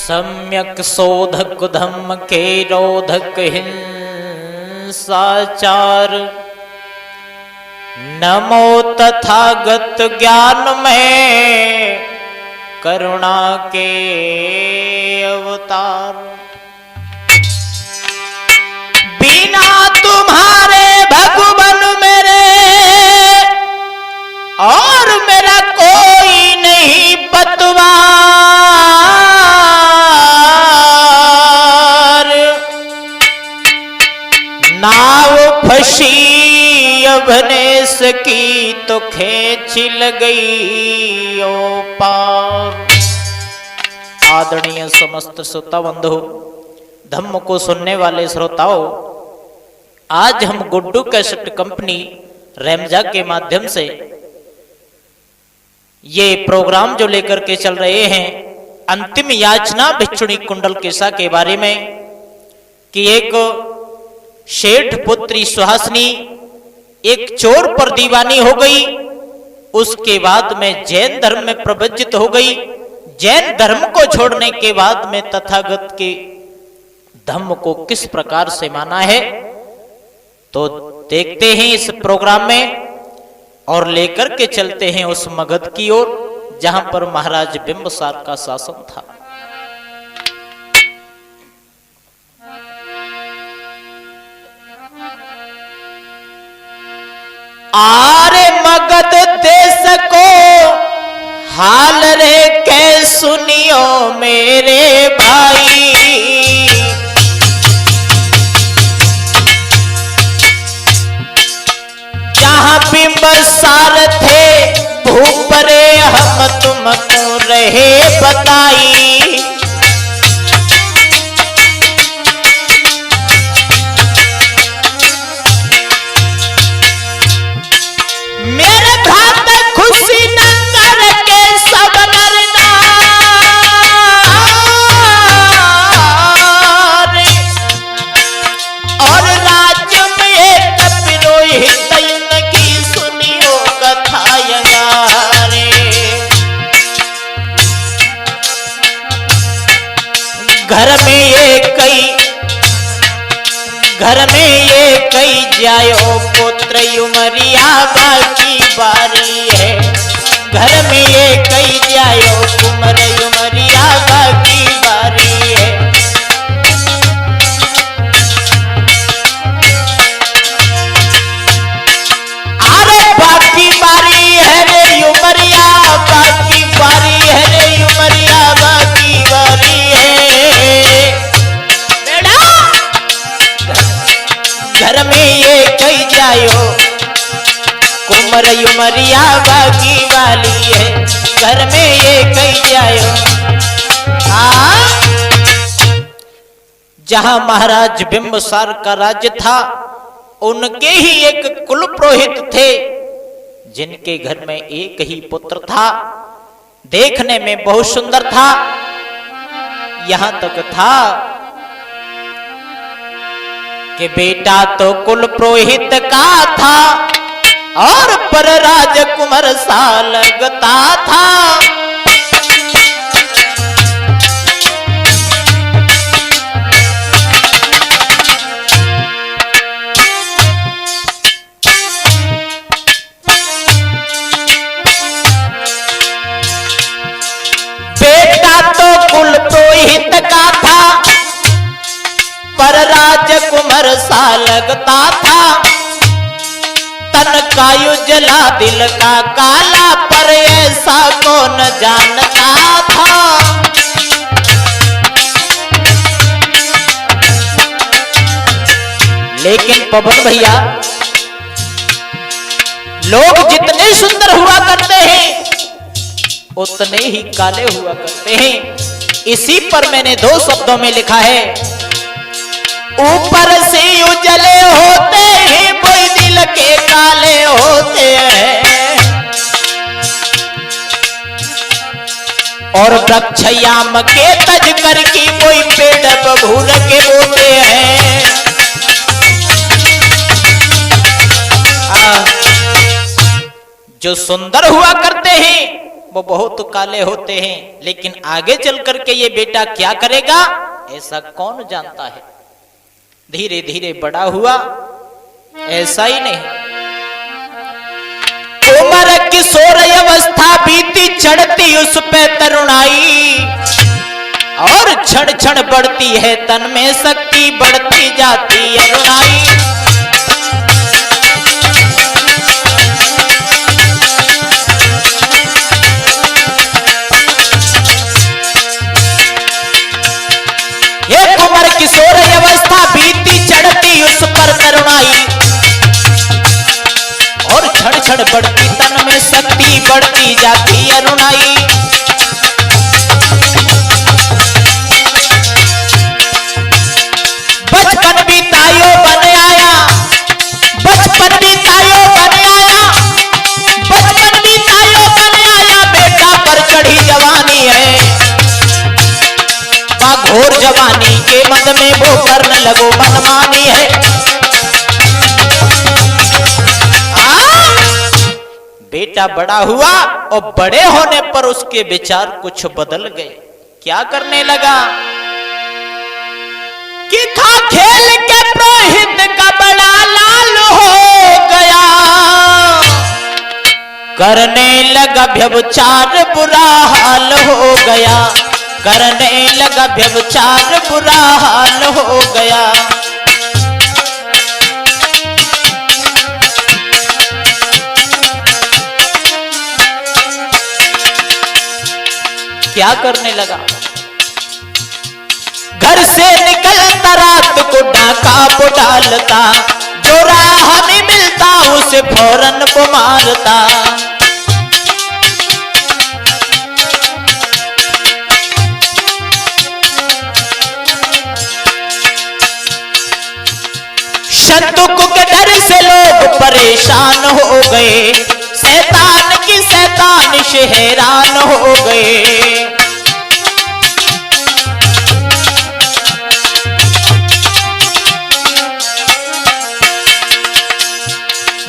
सम्यक शोधक धम्म के रोधक हिंसाचार। नमो तथागत ज्ञान में करुणा के अवतार। बिना तुम्हारे भगवान मेरे और मेरा कोई नहीं पतवार। नाव फंसी अभने सकी तो खींच लगई ओ पार। आदरणीय समस्त श्रोता बंधु, धम्म को सुनने वाले श्रोताओं, आज हम गुड्डू कैसेट कंपनी रेमजा के माध्यम से ये प्रोग्राम जो लेकर के चल रहे हैं अंतिम याचना भिक्षुणी कुंडल केसा के बारे में, कि एक शेठ पुत्री सुहासिनी एक चोर पर दीवानी हो गई, उसके बाद में जैन धर्म में प्रवज्जित हो गई। जैन धर्म को छोड़ने के बाद में तथागत के धम्म को किस प्रकार से माना है, तो देखते हैं इस प्रोग्राम में और लेकर के चलते हैं उस मगध की ओर जहां पर महाराज बिंबसार का शासन था। आरे मगध देश को हाल रे के सुनियो मेरे भाई। जहां बिंबसार थे भूपरे हम तुमको रहे बताई। मेरे भ्रात खुशी न करके सब नर नारी, और राज्य में एक पुरोहित की सुनियो कथा यगारे। घर में ये कई जायो पुत्र उमरिया बाकी बारी है। घर में ये कई जायो कुमर उमरिया बाकी बारी है। अरे बाकी बारी है रे उमरिया, बाकी बारी है रे उमरिया, बाकी बारी है। घर में ये कई जायो कुमर उमरिया बाकी वाली है। घर में ये कई जायो। जहां महाराज बिंबसार का राज्य था, उनके ही एक कुल पुरोहित थे जिनके घर में एक ही पुत्र था। देखने में बहुत सुंदर था। यहां तक था कि बेटा तो कुल पुरोहित का था और पर राजकुमार सा लगता था। बेटा तो कुल पुरोहित का था पर राजकुमार सा लगता था। तन का उजला दिल का काला पर ऐसा कौन जानता था। लेकिन पवन भैया, लोग जितने सुंदर हुआ करते हैं उतने ही काले हुआ करते हैं। इसी पर मैंने दो शब्दों में लिखा है, ऊपर से उजले होते हैं कोई दिल के काले होते हैं। और वृक्षयाम के तज कर की कोई पेड़ बबूर के बोते हैं। जो सुंदर हुआ करते हैं वो बहुत काले होते हैं, लेकिन आगे चल करके ये बेटा क्या करेगा ऐसा कौन जानता है। धीरे धीरे बड़ा हुआ, ऐसा ही नहीं, उम्र किशोर अवस्था बीती, चढ़ती उस पे तरुणाई, और क्षण क्षण बढ़ती है तन में शक्ति, बढ़ती जाती अरुणाई। एक उम्र किशोर अवस्था बीती, चढ़ती उस पर तरुणाई, और क्षण क्षण बढ़ती तन में शक्ति, बढ़ती जाती अरुणाई। बचपन बीतायो बन आया, बचपन बीतायो बन आया, बचपन बीतायो बन आया, बेटा पर चढ़ी जवानी है, घोर जवानी के मद में वो करने लगो मनमानी है। बेटा बड़ा हुआ और बड़े होने पर उसके विचार कुछ बदल गए। क्या करने लगा कि खा खेल के पुरोहित का बड़ा लाल हो गया, करने लगा व्यभिचार बुरा हाल हो गया, करने लगा व्यभिचार बुरा हाल हो गया। क्या करने लगा, घर से निकलता रात को डाका को डालता, जो राह में मिलता उसे फौरन को मारता। शत्रुक के डर से लोग परेशान हो गए, शैतान की शैतान से हैरान हो गए।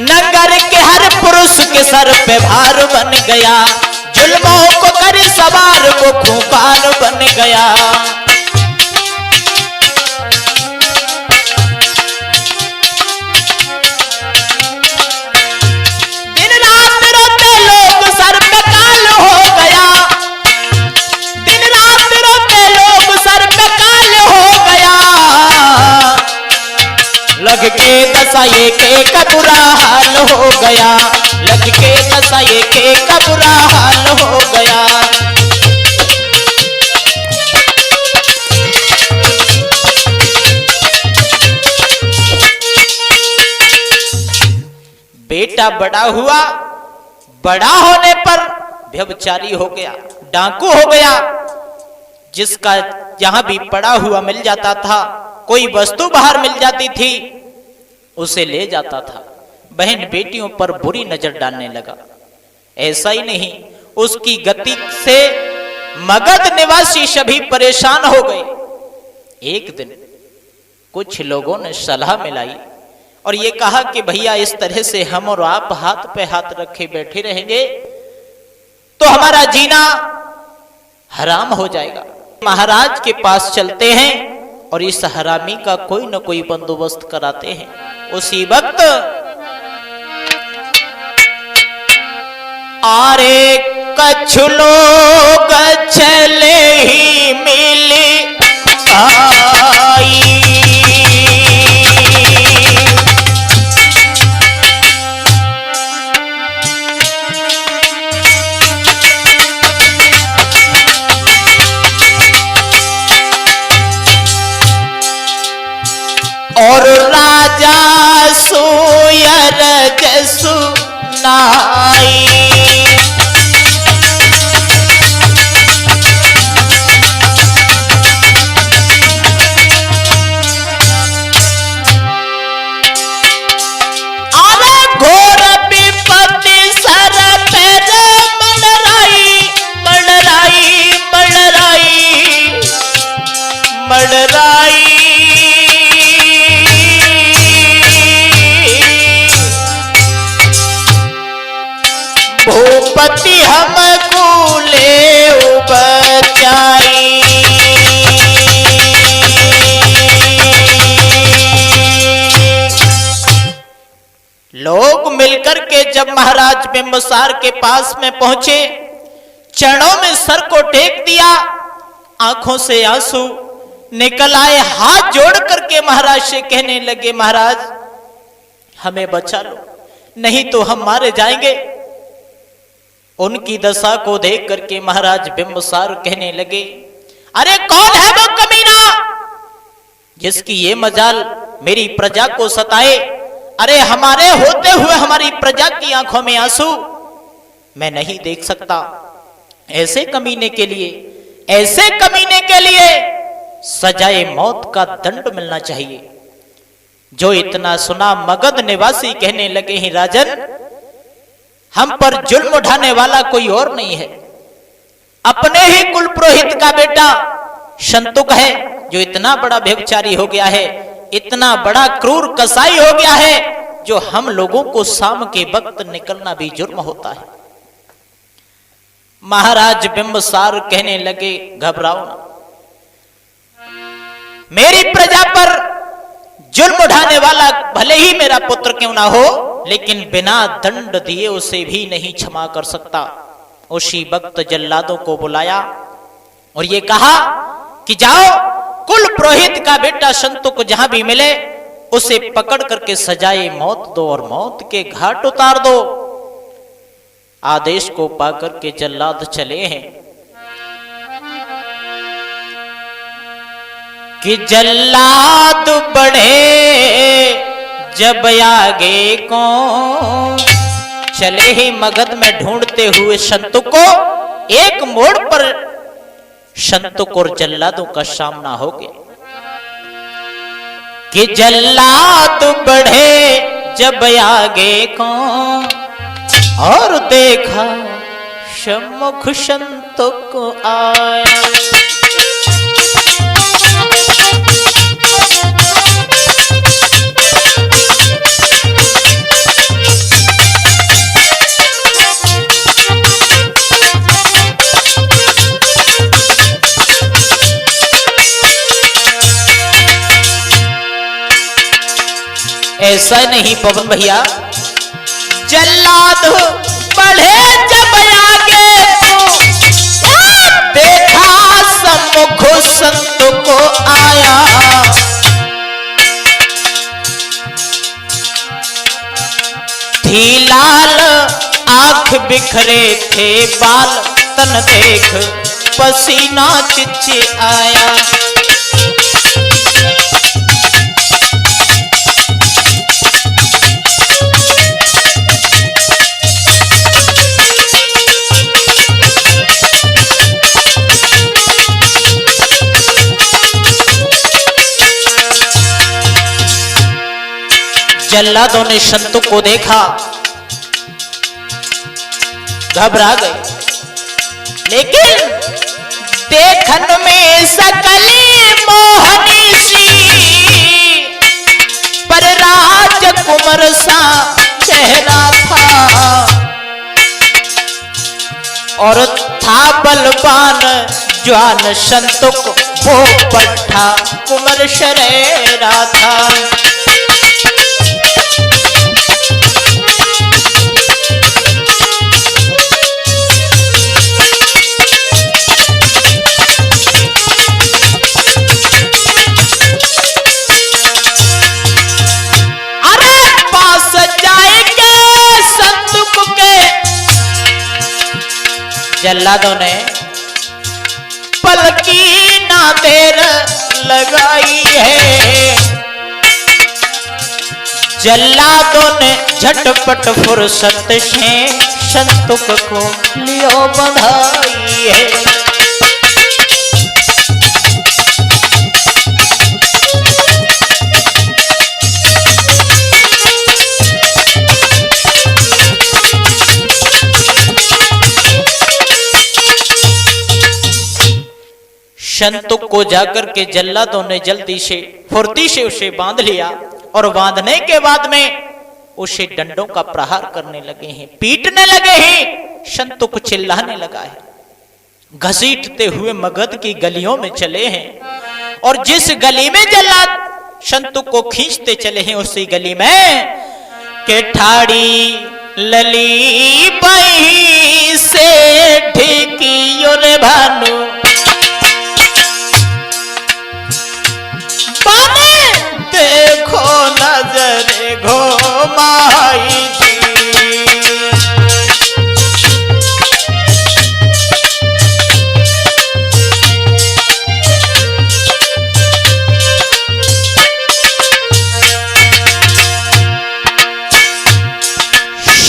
नगर के हर पुरुष के सर पे भार बन गया, जुल्मों को कर सवार को खूंखार बन गया। लग के दशा एक का बुरा हाल हो गया, लग के दशा एक का बुरा हाल हो गया। बेटा बड़ा हुआ, बड़ा होने पर व्यभिचारी हो गया, डाकू हो गया, जिसका जहां भी पड़ा हुआ मिल जाता था, कोई वस्तु बाहर मिल जाती थी उसे ले जाता था। बहन बेटियों पर बुरी नजर डालने लगा। ऐसा ही नहीं, उसकी गति से मगध निवासी सभी परेशान हो गए। एक दिन कुछ लोगों ने सलाह मिलाई और ये कहा कि भैया इस तरह से हम और आप हाथ पे हाथ रखे बैठे रहेंगे तो हमारा जीना हराम हो जाएगा। महाराज के पास चलते हैं और इस हरामी का कोई न कोई बंदोबस्त कराते हैं। उसी वक्त आरे कछ लोग चले ही मिली आई, और राजा सोयर जसु नाई। घोर विपत्ति सर पर मंडराई मंडराई मंडराई मंडराई। भूप पति हमको ले बचाई। लोग मिलकर के जब महाराज बिंबसार के पास में पहुंचे, चरणों में सर को टेक दिया, आंखों से आंसू निकल आए, हाथ जोड़ करके महाराज से कहने लगे, महाराज हमें बचा लो, नहीं तो हम मारे जाएंगे। उनकी दशा को देख करके महाराज बिंबसार कहने लगे, अरे कौन है वो कमीना जिसकी ये मजाल मेरी प्रजा को सताए? अरे हमारे होते हुए हमारी प्रजा की आंखों में आंसू मैं नहीं देख सकता। ऐसे कमीने के लिए सजाए मौत का दंड मिलना चाहिए। जो इतना सुना मगध निवासी कहने लगे हैं, राजन हम पर जुल्म उठाने वाला कोई और नहीं है, अपने ही कुल पुरोहित का बेटा शंतुक है जो इतना बड़ा व्यभिचारी हो गया है, इतना बड़ा क्रूर कसाई हो गया है, जो हम लोगों को शाम के वक्त निकलना भी जुर्म होता है। महाराज बिंबसार कहने लगे, घबराओ ना, मेरी प्रजा पर जुल्म उठाने वाला भले ही मेरा पुत्र क्यों ना हो, लेकिन बिना दंड दिए उसे भी नहीं क्षमा कर सकता। उसी वक्त जल्लादों को बुलाया और ये कहा कि जाओ कुल पुरोहित का बेटा शंतु को जहां भी मिले उसे पकड़ करके सजाए मौत दो और मौत के घाट उतार दो। आदेश को पाकर के जल्लाद चले हैं कि जल्लाद बढ़े जब आगे को चले ही मगध में ढूंढते हुए शंतु को। एक मोड़ पर शंतुक और जल्लादों का सामना हो गया कि जल्लाद बढ़े जब आगे को और देखा सम्मुख शंतुक आया। ऐसा नहीं पवन भैया, जल्लाद बढ़े जब आगे तो देखा सम्मुख शंतुक को आया। थी लाल आंख बिखरे थे बाल, तन देख पसीना चिच्ची आया। जल्लादों ने शंतुक को देखा, घबरा गए, लेकिन देखन में सकली मोहनी सी पर राजकुमार सा चेहरा था और था बलवान जवान शंतुक, वो पट्ठा कुमार शरेरा था। जल्लादों ने पलकी ना देर लगाई है, जल्लादों ने झटपट फुर्सत से शंतुक को लियो बधाई है। शंतुक को जाकर के जल्लादों ने जल्दी से फुर्ती से उसे बांध लिया और बांधने के बाद में उसे डंडों का प्रहार करने लगे हैं, पीटने लगे हैं। संतों को चिल्लाने लगा है। घसीटते हुए मगध की गलियों में चले हैं और जिस गली में जल्लाद संतों को खींचते चले हैं उसी गली में के ठाड़ी लली बाई से ढेकी और भानु पाने देखो नजर घोमाई जी।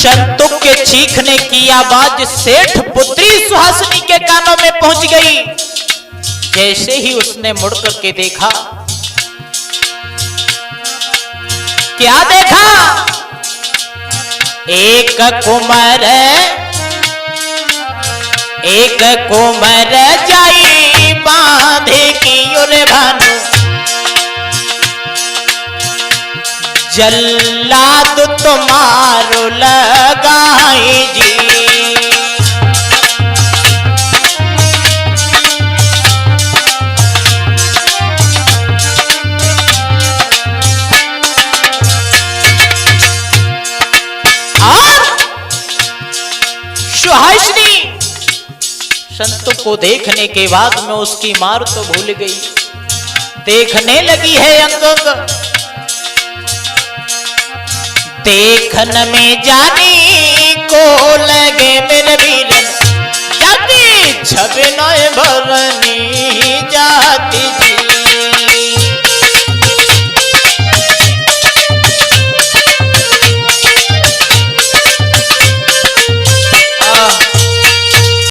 संतों के चीखने की आवाज सेठ पुत्री सुहासिनी के कानों में पहुंच गई। जैसे ही उसने मुड़ करके देखा, क्या देखा? एक कुमर जाई बांधे की और भानु जल्लाद तुम्हारो लगाई जी। और सुहासिनी संतों को देखने के बाद में उसकी मार तो भूल गई, देखने लगी है अंग देखन में जानी